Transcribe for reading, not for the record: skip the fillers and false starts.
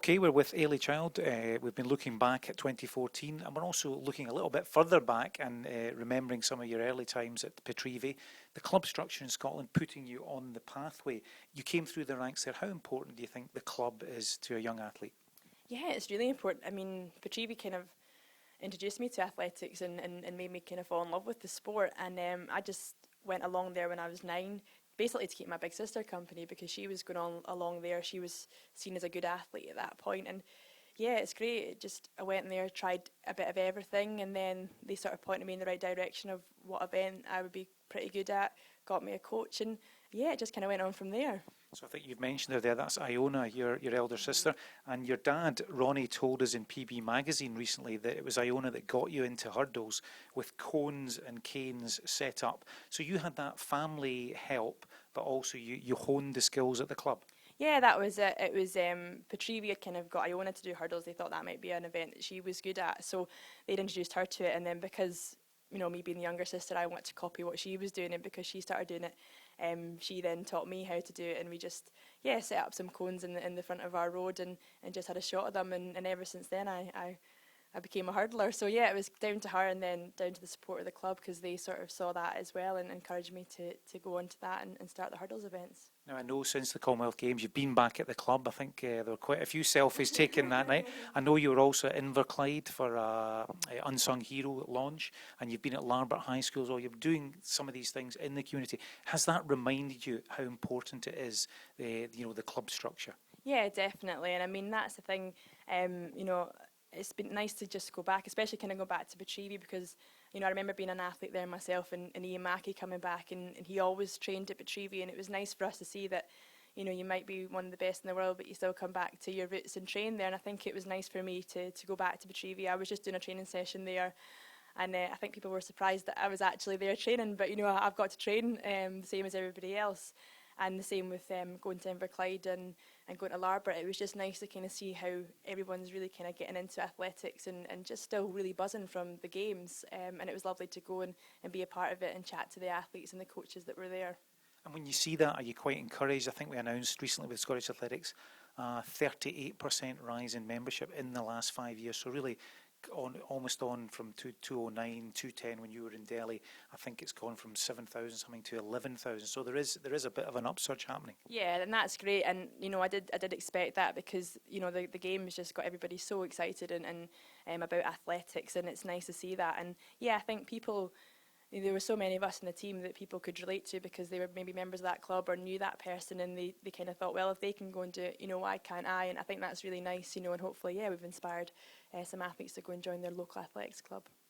Okay, we're with Ailey Child. We've been looking back at 2014, and we're also looking a little bit further back and remembering some of your early times at Petrivi, the club structure in Scotland putting you on the pathway. You came through the ranks there. How important do you think the club is to a young athlete? Yeah, it's really important. I mean, Petrivi kind of introduced me to athletics and made me kind of fall in love with the sport. And I just went along there when I was 9, basically to keep my big sister company because she was going on along there. She was seen as a good athlete at that point. And yeah, it's great. I went in there, tried a bit of everything, and then they sort of pointed me in the right direction of what event I would be pretty good at, got me a coach, and yeah, it just kind of went on from there. So I think you've mentioned her there, that's Iona, your elder sister. And your dad, Ronnie, told us in PB Magazine recently that it was Iona that got you into hurdles with cones and canes set up. So you had that family help, but also you honed the skills at the club. Yeah, that was it. It was Petrivi had kind of got Iona to do hurdles. They thought that might be an event that she was good at, so they'd introduced her to it. And then because me being the younger sister, I wanted to copy what she was doing, and because she started doing it, she then taught me how to do it, and we just set up some cones in the front of our road and just had a shot at them, and ever since then I became a hurdler. So yeah, it was down to her and then down to the support of the club because they sort of saw that as well and encouraged me to go on to that and start the hurdles events. Now, I know since the Commonwealth Games you've been back at the club. I think there were quite a few selfies taken that night. I know you were also at Inverclyde for a Unsung Hero launch, and you've been at Larbert High School as well. You're doing some of these things in the community. Has that reminded you how important it is, the club structure? Yeah, definitely. And I mean, that's the thing, it's been nice to just go back, especially kind of go back to Petrivi because, I remember being an athlete there myself and Ian Mackey coming back and he always trained at Petrivi, and it was nice for us to see that, you might be one of the best in the world, but you still come back to your roots and train there. And I think it was nice for me to go back to Petrivi. I was just doing a training session there, and I think people were surprised that I was actually there training, but I've got to train the same as everybody else. And the same with going to Inverclyde and going to Larbert. It was just nice to kind of see how everyone's really kind of getting into athletics and just still really buzzing from the games. And it was lovely to go and be a part of it and chat to the athletes and the coaches that were there. And when you see that, are you quite encouraged? I think we announced recently with Scottish Athletics 38% rise in membership in the last 5 years. So really almost on from 209, 210 when you were in Delhi. I think it's gone from 7,000 something to 11,000. So there is a bit of an upsurge happening. Yeah, and that's great. And I did expect that because the game has just got everybody so excited and about athletics, and it's nice to see that. And yeah, I think people. There were so many of us in the team that people could relate to because they were maybe members of that club or knew that person, and they kind of thought, well, if they can go and do it, why can't I? And I think that's really nice, and hopefully, we've inspired some athletes to go and join their local athletics club.